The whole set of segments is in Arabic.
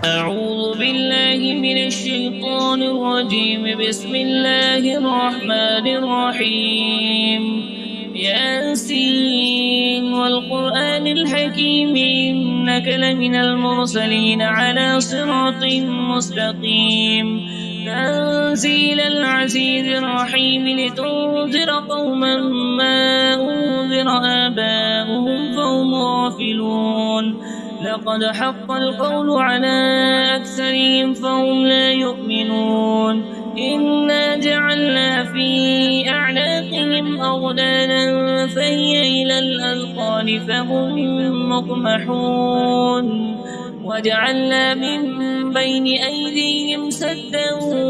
أعوذ بالله من الشيطان الرجيم. بسم الله الرحمن الرحيم. ياسين والقرآن الحكيم إنك لمن المرسلين على صراط مستقيم. تنزيل العزيز الرحيم لتنذر قوما ما أنذر آباؤهم فهم غافلون. لقد حق القول على أكثرهم فهم لا يؤمنون. إنا جعلنا في أعناقهم أغلالا فهي إلى الأذقان فهم مقمحون. وجعلنا من بين أيديهم سدا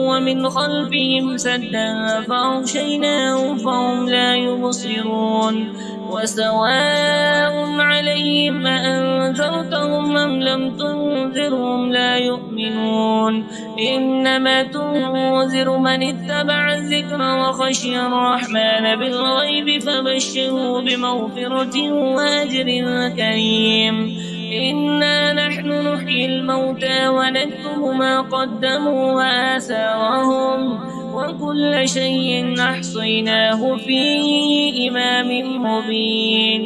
ومن خلفهم سدا فأغشيناهم فهم لا يبصرون. وسواء عليهم أأنذرتهم أم لم تنذرهم لا يؤمنون. إنما تنذر من اتبع الذكر وخشي الرحمن بالغيب فبشره بمغفرة وأجر كريم. إنا نحن نحيي الموتى ونكتب ما قدموا وآثارهم وكل شيء أحصيناه في إمام مبين.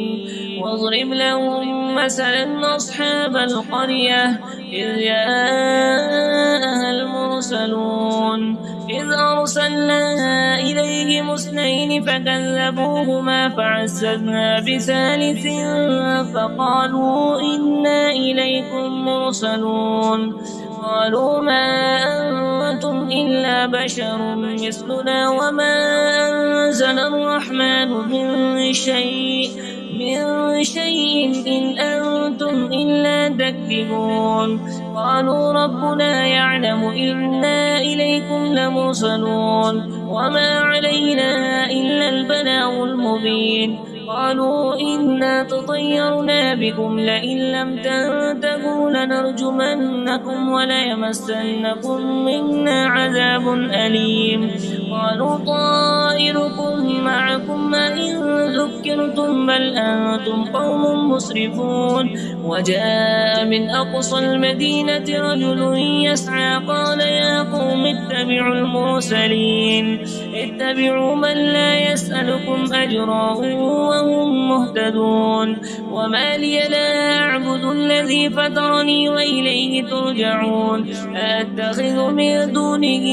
واضرب لهم مثلا أصحاب القرية إذ جاءها المرسلون إذ أرسلنا إليهم اثنين فكذبوهما فعززنا بثالث فقالوا إنا إليكم مرسلون. قالوا ما أنتم إلا بشر مثلنا وما أنزل الرحمن من شيء إن أنتم إلا تكذبون. قالوا ربنا يعلم إنا إليكم لمرسلون وما علينا إلا البلاغ المبين. قالوا إنا تطيرنا بكم لئن لم تنتهوا لنرجمنكم وليمسنكم منا عذاب أليم. قالوا طائركم معكم إن ذكرتم بل أنتم قوم مسرفون. وجاء من أقصى المدينة رجل يسعى قال يا قوم اتبعوا المرسلين اتبعوا من لا يسألكم أجرا وهم مهتدون. وما لي لا أعبد الذي فطرني وإليه ترجعون. أتخذ من دونه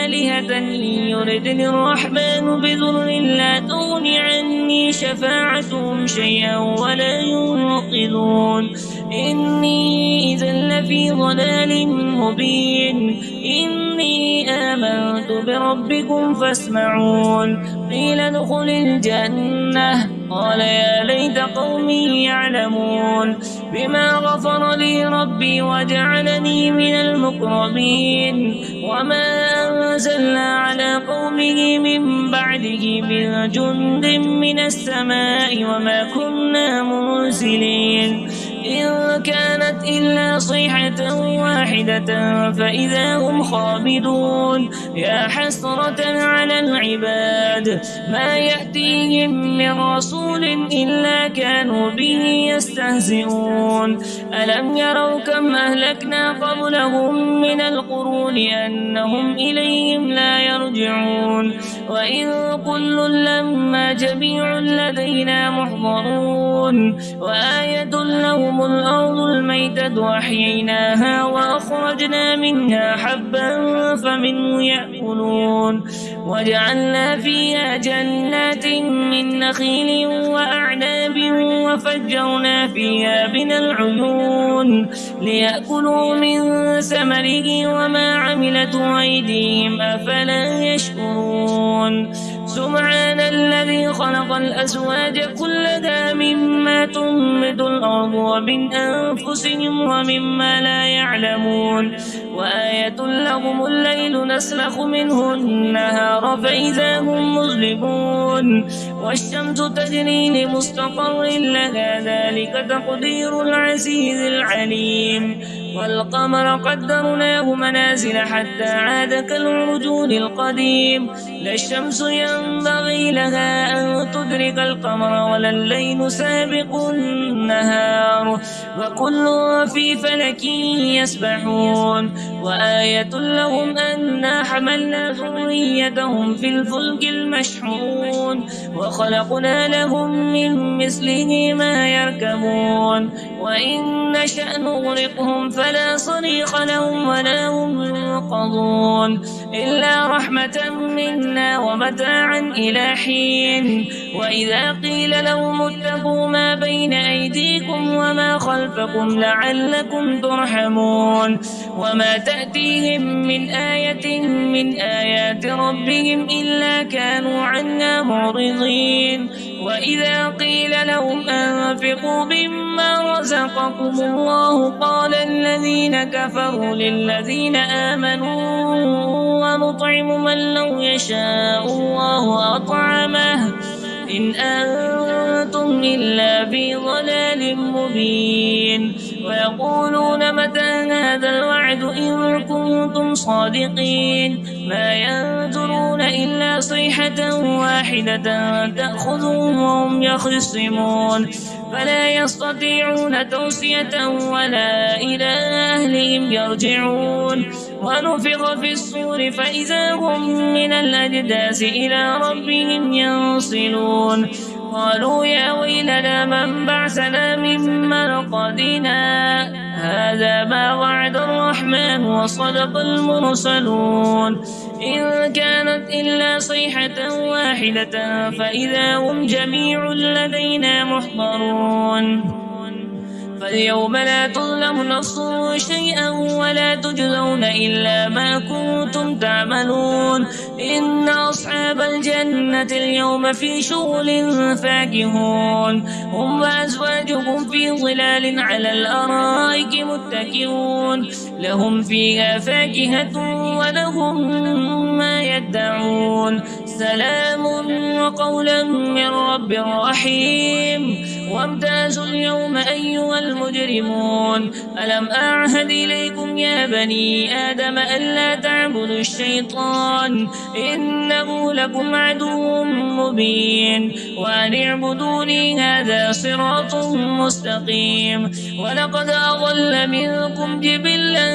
آلهة إن يردني الرحمن بضر لا تغن عني شفاعتهم شيئا ولا ينقذون. إني إذا لفي ضلال مبين. إني آمنت بربكم فاسمعون. قيل ادخل الجنة قال يا ليت قومي يعلمون بما غفر لي ربي وجعلني من المكرمين. وما أنزلنا على قومه من بعده من جند من السماء وما كنا منزلين. إن كانت إلا صيحة واحدة فإذا هم خامدون. يا حسرة على العباد ما يأتيهم من رسول إلا كانوا به يستهزئون. ألم يروا كم أهلكنا قبلهم من القرون أنهم إليهم لا يرجعون. وإن كل لما جميع لدينا محضرون. وآية لهم الأرض الميتة وأحييناها وأخرجنا منها حبا فمنه يأكلون. وجعلنا فيها جنات من نخيل وأعناب وفجرنا فيها من العيون ليأكلوا من ثمره وما عملته أيديهم أفلا يشكرون. سبحان الذي خلق الأزواج كلها مما تنبت الأرض ومن أنفسهم ومما لا يعلمون. وآية لهم الليل نسلخ منه النهار فإذا هم مظلمون. والشمس تجري لمستقر لها ذلك تقدير العزيز العليم. والقمر قدرناه منازل حتى عاد كالعرجون القديم. لا الشمس ينبغي لها أن تدرك القمر ولا الليل سابق النهار وكل في فلك يسبحون وآية لهم أنا حملنا ذريتهم في الفلك المشحون وخلقنا لهم من مثله ما يركبون وإن نشأ نغرقهم فلا صريخ لهم ولا هم ينقذون إلا رحمة منا ومتاعا إلى حين وإذا قيل لهم اتقوا ما بين أيديكم وما خلفكم لعلكم ترحمون وما تأتيهم من آية من آيات ربهم إلا كانوا عنها معرضين وإذا قيل لهم أنفقوا مما رزقكم الله قال الذين كفروا للذين آمنوا ونطعم من لو يشاء الله أطعمه إن أنتم إلا في ضلال مبين ويقولون متى هذا الوعد إن كنتم صادقين ما ينظرون إلا صيحة واحدة تأخذهم وهم يخصمون فلا يستطيعون توصية ولا إلى أهلهم يرجعون ونفخ في الصور فإذا هم من الأجداث إلى ربهم ينصلون قالوا يا ويلنا من بعثنا من مرقدنا هذا ما وعد الرحمن وصدق المرسلون إن كانت إلا صيحة واحدة فإذا هم جميع لدينا محضرون فاليوم لا تظلم نفس شيئا ولا تجزون إلا ما كنتم تعملون إن أصحاب الجنة اليوم في شغل فاكهون هم وأزواجهم في ظلال على الأرائك متكئون لهم فيها فاكهة ولهم ما يدعون سلام وقولا من رب رحيم وامتازوا اليوم أيها المجرمون ألم أعهد إليكم يا بني آدم ألا تعبدوا الشيطان إنه لكم عدو مبين وأن اعبدوني هذا صراط مستقيم ولقد أضل منكم جبلا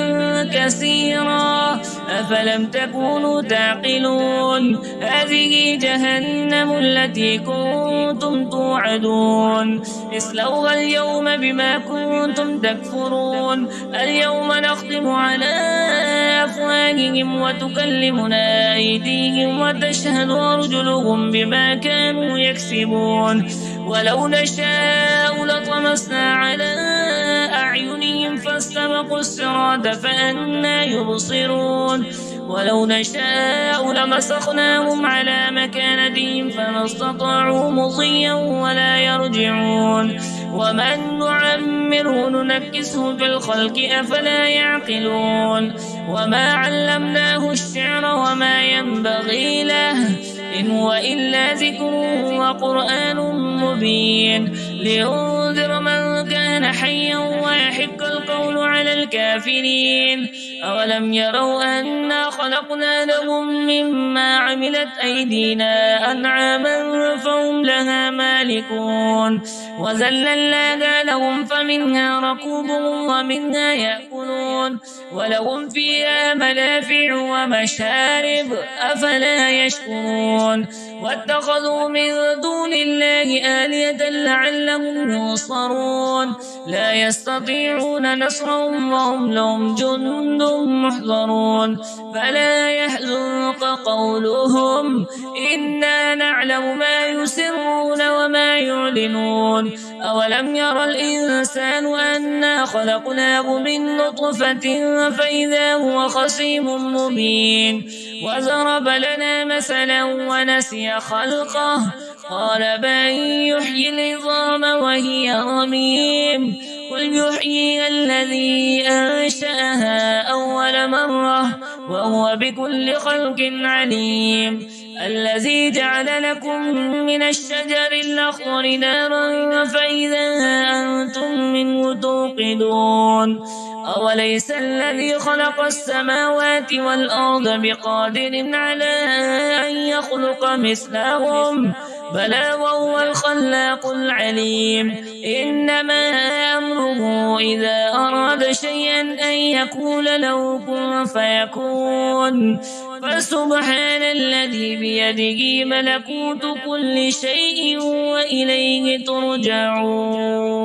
كثيرا أفلم تكونوا تعقلون هذه جهنم التي كنتم توعدون اصلوها اليوم بما كنتم تكفرون اليوم نختم على أفواههم وتكلمنا أيديهم وتشهد أرجلهم بما كانوا يكسبون ولو نشاء لطمسنا على أعينهم فاستبقوا الصراط فأنى يبصرون ولو نشاء لمسخناهم على مكانتهم فما استطاعوا مضيا ولا يرجعون ومن نعمره ننكسه في الخلق أفلا يعقلون وما علمناه الشعر وما ينبغي له إن هو إلا ذكر وقرآن مبين لينذر من كان حيا ويحق القول على الكافرين أولم يروا أنا خلقنا لهم مما عملت أيدينا أنعاما فهم لها مالكون وذللناها لهم فمنها ركوبهم ومنها يأكلون ولهم فيها منافع ومشارب أفلا يشكرون واتخذوا من دون الله آلهة لعلهم ينصرون لا يستطيعون نصرهم وهم لهم جند محضرون فلا يحزنك قولهم إنا نعلم ما يسرون وما يعلنون أولم ير الإنسان أنا خلقناه من نطفة فإذا هو خصيم مبين وضرب لنا مثلا ونسي خلقه قال من يحيي العظام وهي رميم قل يحييها الذي أنشأها أول مرة وهو بكل خلق عليم الذي جعل لكم من الشجر الأخضر نارا فإذا أنتم منه توقدون أوليس الذي خلق السماوات والأرض بقادر على أن يخلق مثلهم بلى وهو الخلاق العليم إنما أمره إذا أراد شيئا أن يقول له كن فيكون فسبحان الذي بيده ملكوت كل شيء وإليه ترجعون.